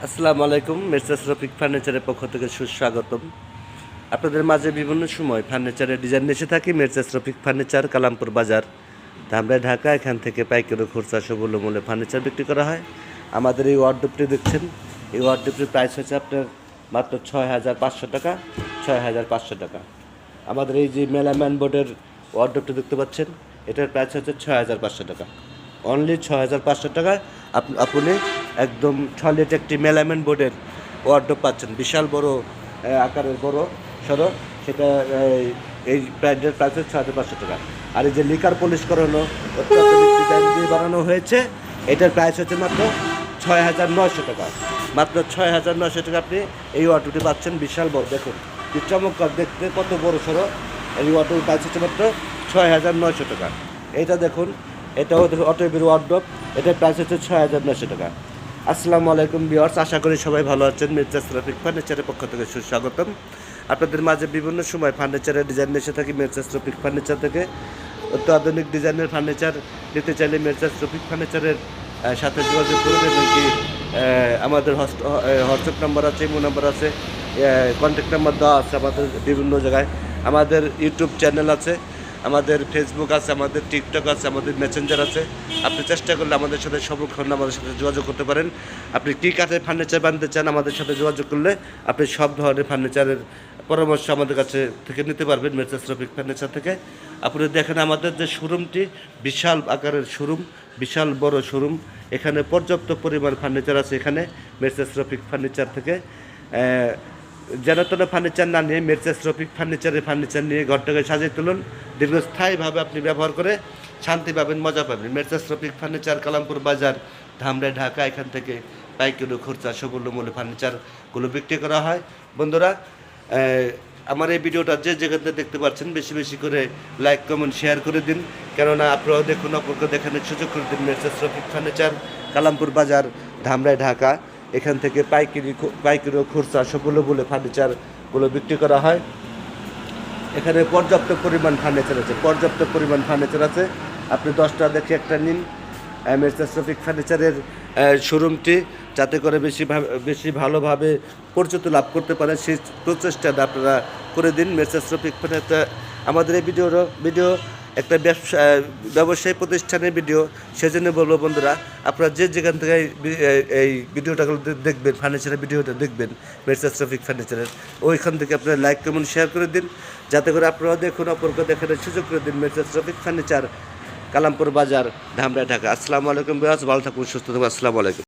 আসসালামু আলাইকুম। মেসার্স রফিক ফার্নিচারের পক্ষ থেকে সুস্বাগতম। আপনাদের মাঝে বিভিন্ন সময় ফার্নিচারের ডিজাইন এসে থাকি। মেসার্স রফিক ফার্নিচার, কালামপুর বাজার, ধামরাই, ঢাকা। এখান থেকে পাইকারি খুচরা সবুল্য মূল্যে ফার্নিচার বিক্রি করা হয়। আমাদের এই ওয়ার্ডরোবটি দেখছেন, এই ওয়ার্ডরোবটির প্রাইস হচ্ছে আপনার মাত্র 6,500 টাকা। 6,500 টাকা। আমাদের এই যে মেলাম্যান বোর্ডের ওয়ার্ডরোবটি দেখতে পাচ্ছেন, এটার প্রাইস হচ্ছে 6,500 টাকা। অনলি 6,500 টাকায় আপনি একদম সলিড একটি মেলামেন বোর্ডের ওয়ার্ডরোব পাচ্ছেন। বিশাল বড় আকারের বড় সরো, সেটা এই ব্র্যান্ডের প্রাইস হচ্ছে 6,500 টাকা। আর এই যে লিকার পলিশ করানো অত্যাধুনিক ডিজাইন দিয়ে বানানো হয়েছে, এটার প্রাইস হচ্ছে মাত্র 6,900 টাকা। মাত্র 6,900 টাকা আপনি এই ওয়ার্ডরোবটি পাচ্ছেন। বিশাল বড়, দেখুন কি চমৎকার দেখতে, কত বড় সরো। এই ওয়ার্ডরোবের প্রাইস হচ্ছে মাত্র 6,900 টাকা। এইটা দেখুন, এটা অটোবির ওয়ার্ডরোব, এটার প্রাইস হচ্ছে 6,900 টাকা। আসসালামু আলাইকুম ভিউয়ার্স, আশা করি সবাই ভালো আছেন। মেসার্স রফিক ফার্নিচারের পক্ষ থেকে সুস্বাগতম। আপনাদের মাঝে বিভিন্ন সময় ফার্নিচারের ডিজাইন এসে থাকি মেসার্স রফিক ফার্নিচার থেকে। অত্যাধুনিক ডিজাইনের ফার্নিচার নিতে চাইলে মেসার্স রফিক ফার্নিচারের সাথে যোগাযোগ করুন। এবং কি আমাদের হোয়াটসঅ্যাপ নাম্বার আছে, ইমো নাম্বার আছে, কন্ট্যাক্ট নাম্বার দেওয়া আছে আমাদের বিভিন্ন জায়গায়। আমাদের ইউটিউব চ্যানেল আছে, আমাদের ফেসবুক আছে, আমাদের টিকটক আছে, আমাদের মেসেঞ্জার আছে। আপনি চেষ্টা করলে আমাদের সাথে সর্বক্ষণ আমাদের সাথে যোগাযোগ করতে পারেন। আপনি কী কাঠের ফার্নিচার বানাতে চান, আমাদের সাথে যোগাযোগ করলে আপনি সব ধরনের ফার্নিচারের পরামর্শ আমাদের কাছে থেকে নিতে পারবেন মেসার্স রফিক ফার্নিচার থেকে। আপনি দেখেন আমাদের যে শোরুমটি, বিশাল আকারের শোরুম, বিশাল বড় শোরুম। এখানে পর্যাপ্ত পরিমাণ ফার্নিচার আছে। এখানে মেসার্স রফিক ফার্নিচার থেকে যেন তেন ফার্নিচার না নিয়ে মেসার্স রফিক ফার্নিচার নিয়ে ঘরটাকে সাজিয়ে তুলুন। দীর্ঘস্থায়ীভাবে আপনি ব্যবহার করে শান্তি পাবেন, মজা পাবেন। মেসার্স রফিক ফার্নিচার, কালামপুর বাজার, ধামরাই, ঢাকা। এখান থেকে পাইকারি খুচরা সবুল্য মূল্যে ফার্নিচারগুলো বিক্রি করা হয়। বন্ধুরা, আমার এই ভিডিওটা যে যেখান থেকে দেখতে পাচ্ছেন, বেশি বেশি করে লাইক, কমেন্ট, শেয়ার করে দিন। কেননা আপনারাও দেখুন, অপরকে দেখানোর সুযোগ করে দিন। মেসার্স রফিক ফার্নিচার, কালামপুর বাজার, ধামরাই, ঢাকা। এখান থেকে পাইকারি ও খুচরা সবুল্য মূল্যে ফার্নিচারগুলো বিক্রি করা হয়। এখানে পর্যাপ্ত পরিমাণ ফার্নিচার আছে। আপনি 10টা দেখে একটা নিন। মেসার্স রফিক ফার্নিচারের শোরুমটি যাতে করে বেশি ভালোভাবে পরিচিত লাভ করতে পারে, সেই প্রচেষ্টাটা আপনারা করে দিন। মেসার্স রফিক ফার্নিচার আমাদের এই ভিডিও একটা ব্যবসায়ী প্রতিষ্ঠানের ভিডিও। সেজন্য বলবো বন্ধুরা, আপনারা যে যেখান থেকে এই ভিডিওটাগুলো দেখবেন, ফার্নিচারের ভিডিওটা দেখবেন মেসার্স রফিক ফার্নিচারের, ওইখান থেকে আপনারা লাইক, কমেন্ট, শেয়ার করে দিন, যাতে করে আপনারাও দেখুন, অপরকে দেখানোর সুযোগ করে দিন। মেসার্স রফিক ফার্নিচার, কালামপুর বাজার, ধামরাই, ঢাকা। আসসালামু আলাইকুম ভিউয়ার্স, ভালো থাকুন, সুস্থ থাকুন। আসসালামু আলাইকুম।